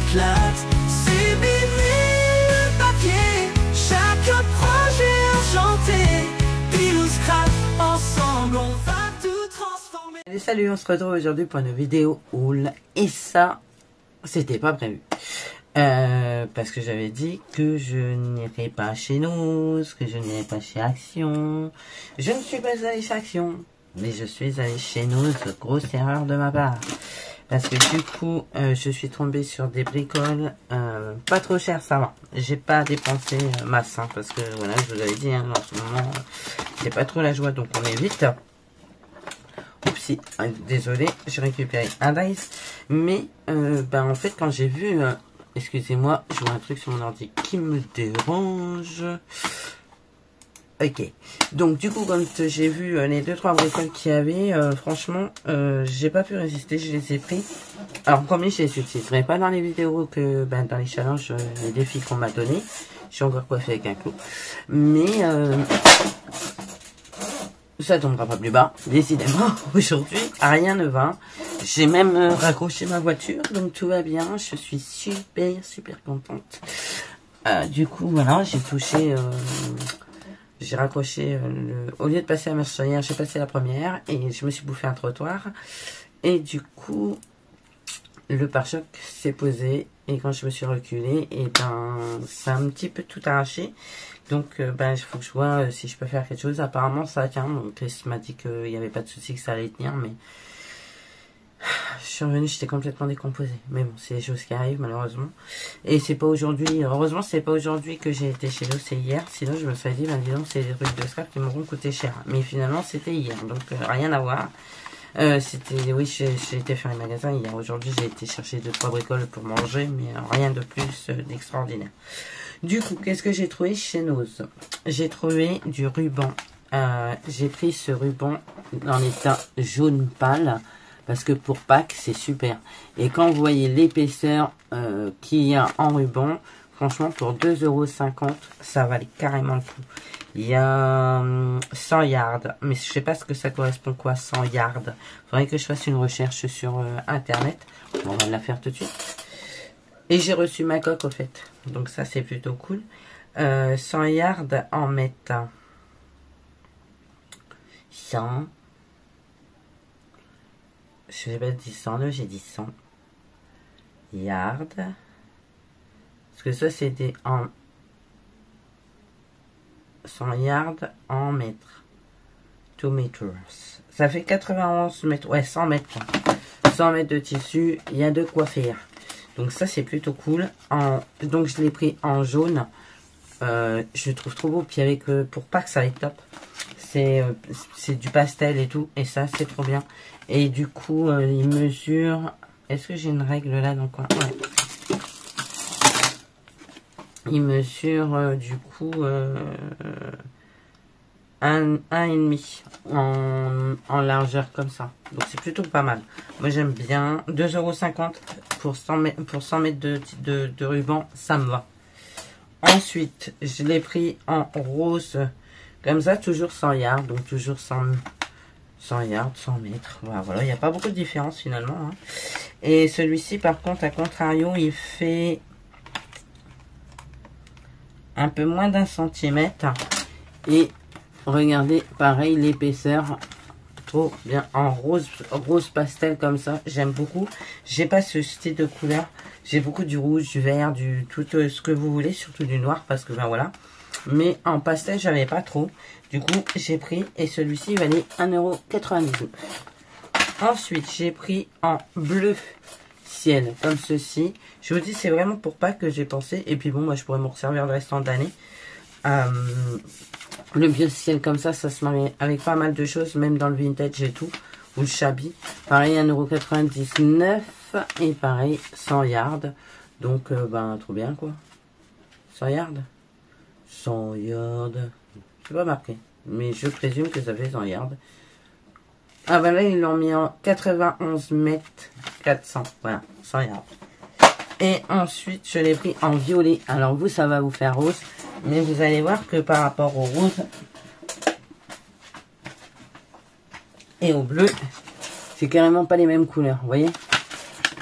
éclate. C'est vinyle papier, chaque projet enchanté. Pile ou scrap, ensemble on va tout transformer. Et salut, on se retrouve aujourd'hui pour une vidéo haul. Et ça, c'était pas prévu. Parce que j'avais dit que je n'irais pas chez nous, que je n'irais pas chez Action. Je ne suis pas allée chez Action, mais je suis allée chez nous. Grosse erreur de ma part. Parce que du coup, je suis tombée sur des bricoles pas trop chères, ça va. J'ai pas dépensé masse, hein, parce que voilà, je vous avais dit, hein, en ce moment, c'est pas trop la joie, donc on évite. Oupsie, désolé, j'ai récupéré un dice. Mais, en fait, quand j'ai vu... excusez-moi, je vois un truc sur mon ordi qui me dérange. Ok. Donc, du coup, quand j'ai vu les 2-3 bricoles qu'il y avait, franchement, j'ai pas pu résister, je les ai pris. Alors, promis, je les utiliserai pas dans les vidéos que, dans les challenges, les défis qu'on m'a donné. Je suis encore coiffée avec un clou. Mais, ça tombera pas plus bas, décidément. Aujourd'hui, rien ne va. J'ai même raccroché ma voiture, donc tout va bien. Je suis super contente. Du coup, voilà, j'ai touché... j'ai raccroché au lieu de passer la marche-arrière, j'ai passé la première et je me suis bouffé un trottoir. Et du coup, le pare-choc s'est posé et quand je me suis reculée, et ça a un petit peu tout arraché. Donc, il faut que je vois si je peux faire quelque chose. Apparemment, ça tient. Donc, Chris m'a dit qu'il n'y avait pas de souci, que ça allait tenir, mais je suis revenue, j'étais complètement décomposée. Mais bon, c'est des choses qui arrivent, malheureusement. Et c'est pas aujourd'hui, heureusement, c'est pas aujourd'hui que j'ai été chez eux, c'est hier. Sinon, je me serais dit, dis donc, c'est des trucs de scrap qui m'auront coûté cher. Mais finalement, c'était hier, donc rien à voir. Oui, j'ai été faire un magasin hier. Aujourd'hui, j'ai été chercher 2-3 bricoles pour manger, mais rien de plus d'extraordinaire. Du coup, qu'est-ce que j'ai trouvé chez Noz? J'ai trouvé du ruban. J'ai pris ce ruban dans l'état jaune pâle. Parce que pour Pâques, c'est super. Et quand vous voyez l'épaisseur qu'il y a en ruban, franchement, pour 2,50 €, ça valait carrément le coup. Il y a 100 yards. Mais je sais pas ce que ça correspond quoi, 100 yards. Faudrait que je fasse une recherche sur Internet. Bon, on va la faire tout de suite. Et j'ai reçu ma coque, au fait. Donc ça, c'est plutôt cool. 100 yards en mètres. 100... Je n'ai pas dit 100, j'ai dit 100 yards. Parce que ça, c'était en 100 yards en mètres. 2 meters. Ça fait 91 mètres. Ouais, 100 mètres. 100 mètres de tissu. Il y a de quoi faire. Donc ça, c'est plutôt cool. Donc, je l'ai pris en jaune. Je le trouve trop beau. Puis avec, pour pas que ça aille top. C'est du pastel et tout. Et ça, c'est trop bien. Et du coup, il mesure... Est-ce que j'ai une règle là dans le coin? Ouais. Il mesure, du coup, 1,5 en largeur comme ça. Donc, c'est plutôt pas mal. Moi, j'aime bien. 2,50 € pour 100 mètres de ruban. Ça me va. Ensuite, je l'ai pris en rose. Comme ça, toujours 100 yards. Donc, toujours 100 yards, 100 mètres. Voilà, il n'y a pas beaucoup de différence finalement. Hein. Et celui-ci, par contre, à contrario, il fait un peu moins d'1 centimètre. Et regardez, pareil, l'épaisseur. Trop bien. En rose pastel comme ça. J'aime beaucoup. J'ai pas ce style de couleur. J'ai beaucoup du rouge, du vert, du tout ce que vous voulez. Surtout du noir parce que voilà. Mais en pastel, j'avais pas trop. Du coup, j'ai pris, et celui-ci valait 1,99 €. Ensuite, j'ai pris en bleu ciel, comme ceci. Je vous dis, c'est vraiment pour Pâques que j'ai pensé. Et puis bon, moi, je pourrais m'en resservir le restant de l'année. Le bleu ciel comme ça se marie avec pas mal de choses, même dans le vintage et tout. Ou le shabby. Pareil, 1,99 €. Et pareil, 100 yards. Donc, trop bien, quoi. 100 yards. 100 yards. C'est pas marqué. Mais je présume que ça fait 100 yards. Ah là, ils l'ont mis en 91 mètres 400. Voilà, 100 yards. Et ensuite, je l'ai pris en violet. Alors vous, ça va vous faire rose. Mais vous allez voir que par rapport au rose et au bleu, c'est carrément pas les mêmes couleurs. Vous voyez?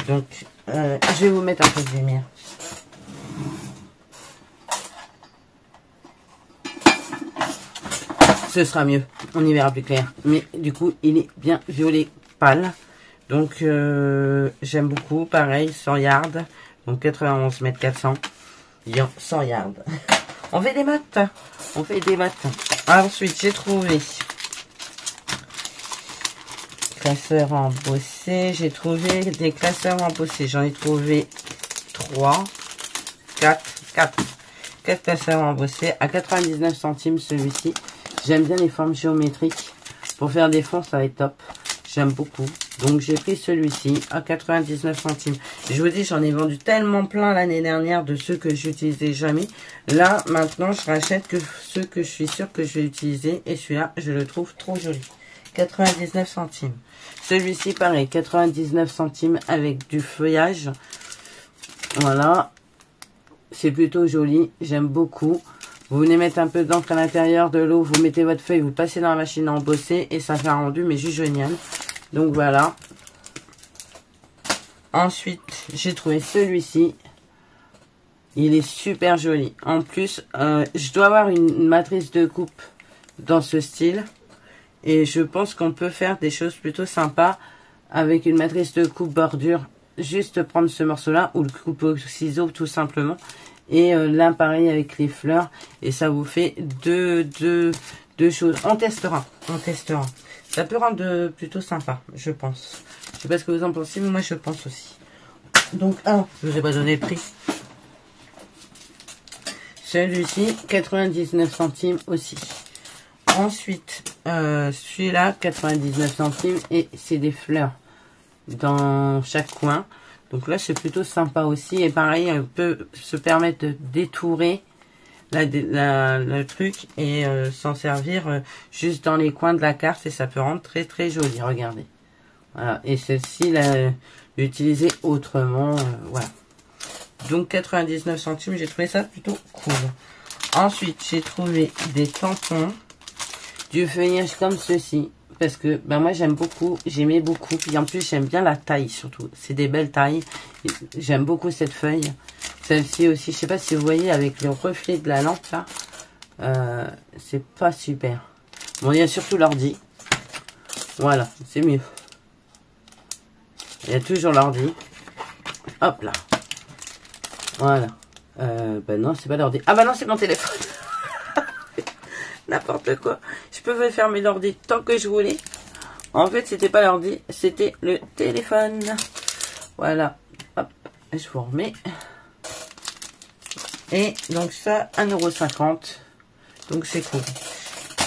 Donc, je vais vous mettre un peu de lumière. Ce sera mieux, on y verra plus clair. Mais du coup, il est bien violet pâle. Donc, j'aime beaucoup. Pareil, 100 yards. Donc, 91 mètres 400. 100 yards. On fait des maths. On fait des maths. Ensuite, j'ai trouvé classeurs embossés. J'ai trouvé des classeurs embossés. J'en ai trouvé 3, 4 classeurs embossés à 99 centimes celui-ci. J'aime bien les formes géométriques. Pour faire des fonds, ça va être top. J'aime beaucoup. Donc, j'ai pris celui-ci à 99 centimes. Je vous dis, j'en ai vendu tellement plein l'année dernière de ceux que j'utilisais jamais. Là, maintenant, je rachète que ceux que je suis sûre que je vais utiliser. Et celui-là, je le trouve trop joli. 99 centimes. Celui-ci, pareil, 99 centimes avec du feuillage. Voilà. C'est plutôt joli. J'aime beaucoup. Vous venez mettre un peu d'encre à l'intérieur, de l'eau, vous mettez votre feuille, vous passez dans la machine à embosser et ça fait un rendu, mais juste génial. Donc voilà. Ensuite, j'ai trouvé celui-ci. Il est super joli. En plus, je dois avoir une matrice de coupe dans ce style. Et je pense qu'on peut faire des choses plutôt sympas avec une matrice de coupe bordure. Juste prendre ce morceau-là ou le coupe au ciseau tout simplement. Et là, pareil avec les fleurs. Et ça vous fait deux choses. On testera. On testera. Ça peut rendre plutôt sympa, je pense. Je sais pas ce que vous en pensez, mais moi, je pense aussi. Donc, je vous ai pas donné le prix. Celui-ci, 99 centimes aussi. Ensuite, celui-là, 99 centimes. Et c'est des fleurs dans chaque coin. Donc là, c'est plutôt sympa aussi. Et pareil, on peut se permettre de détourer le truc et s'en servir juste dans les coins de la carte. Et ça peut rendre très très joli. Regardez. Voilà. Et celle-ci, l'utiliser autrement. Voilà. Donc 99 centimes, j'ai trouvé ça plutôt cool. Ensuite, j'ai trouvé des tampons. Du feuillage comme ceci. Parce que ben moi j'aime beaucoup, j'aimais beaucoup. Puis en plus j'aime bien la taille surtout. C'est des belles tailles. J'aime beaucoup cette feuille. Celle-ci aussi, je sais pas si vous voyez avec le reflet de la lampe là. C'est pas super. Bon, il y a surtout l'ordi. Voilà, c'est mieux. Il y a toujours l'ordi. Hop là. Voilà. Ben non, c'est pas l'ordi. Ah ben non, c'est mon téléphone. N'importe quoi. Je pouvais fermer l'ordi tant que je voulais. En fait, c'était pas l'ordi, c'était le téléphone. Voilà. Hop, je vous remets. Et donc ça, 1,50 €. Donc c'est cool.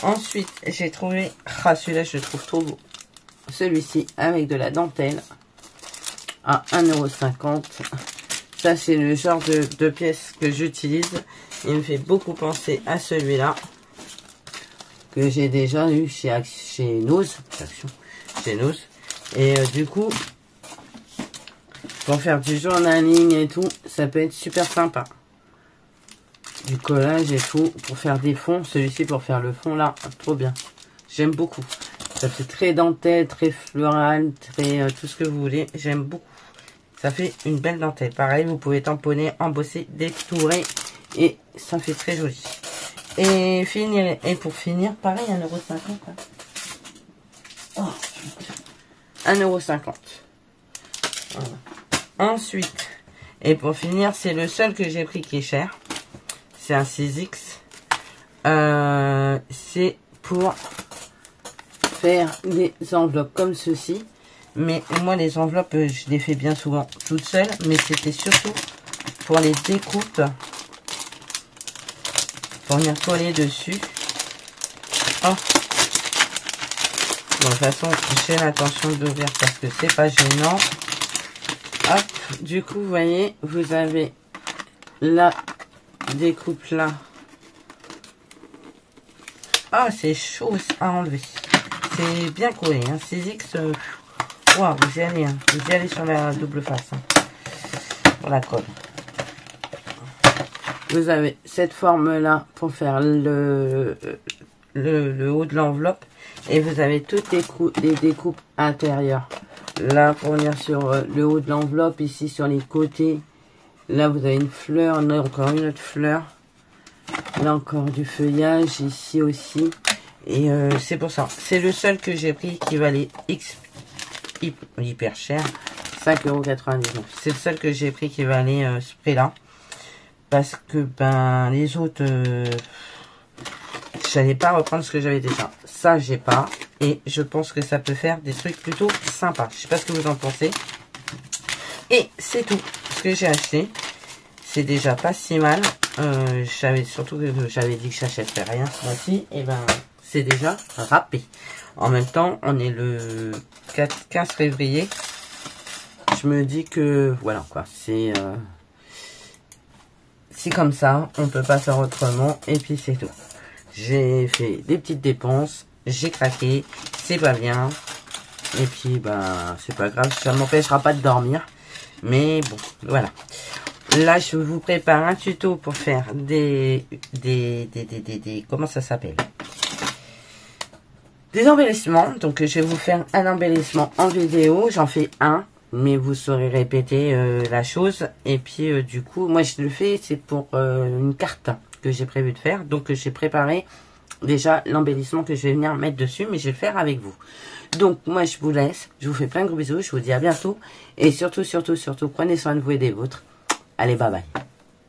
Ensuite, j'ai trouvé... Ah, celui-là, je le trouve trop beau. Celui-ci, avec de la dentelle. À 1,50 €. Ça, c'est le genre de pièce que j'utilise. Il me fait beaucoup penser à celui-là. Que j'ai déjà eu chez Nose. Chez Nose. Et du coup, pour faire du journaling et tout, ça peut être super sympa. Du collage et tout, pour faire des fonds. Celui-ci pour faire le fond là, trop bien. J'aime beaucoup. Ça fait très dentelle, très floral, très tout ce que vous voulez. J'aime beaucoup. Ça fait une belle dentelle. Pareil, vous pouvez tamponner, embosser, détourer. Et ça fait très joli. Et pour finir, pareil, 1,50 €. Oh, 1,50 €. Voilà. Ensuite, et pour finir, c'est le seul que j'ai pris qui est cher. C'est un 6X. C'est pour faire des enveloppes comme ceci. Mais moi, les enveloppes, je les fais bien souvent toutes seules. Mais c'était surtout pour les découpes. Pour venir coller dessus. Oh. Bon, de toute façon, j'ai l'intention d'ouvrir parce que c'est pas gênant. Hop. Du coup, vous voyez, vous avez la découpe là. Ah, c'est chaud à enlever. C'est bien collé. Hein. 6X, wow, vous y allez. Hein. Vous y allez sur la double face. Hein. Pour la colle. Vous avez cette forme là pour faire le haut de l'enveloppe et vous avez toutes les découpes intérieures. Là, pour venir sur le haut de l'enveloppe, ici sur les côtés, là vous avez une fleur, là encore une autre fleur. Là encore du feuillage, ici aussi. Et c'est pour ça. C'est le seul que j'ai pris qui valait hyper cher. 5,99 €. C'est le seul que j'ai pris qui valait ce prix-là. Parce que ben les autres, j'allais pas reprendre ce que j'avais déjà. Ça, j'ai pas. Et je pense que ça peut faire des trucs plutôt sympas. Je sais pas ce que vous en pensez. Et c'est tout ce que j'ai acheté. C'est déjà pas si mal. Surtout que j'avais dit que j'achèterais rien ce mois-ci. Et ben, c'est déjà râpé. En même temps, on est le 15 février. Je me dis que, voilà quoi, c'est comme ça. On peut pas faire autrement. Et puis c'est tout. J'ai fait des petites dépenses. J'ai craqué. C'est pas bien. Et puis, ben, c'est pas grave. Ça m'empêchera pas de dormir. Mais bon, voilà. Là, je vous prépare un tuto pour faire comment ça s'appelle? Des embellissements. Donc, je vais vous faire un embellissement en vidéo. J'en fais un, mais vous saurez répéter la chose. Et puis, du coup, moi, je le fais, c'est pour une carte que j'ai prévu de faire. Donc, j'ai préparé déjà l'embellissement que je vais venir mettre dessus, mais je vais le faire avec vous. Donc, moi, je vous laisse. Je vous fais plein de gros bisous. Je vous dis à bientôt. Et surtout, surtout, surtout, prenez soin de vous et des vôtres. Allez, bye bye.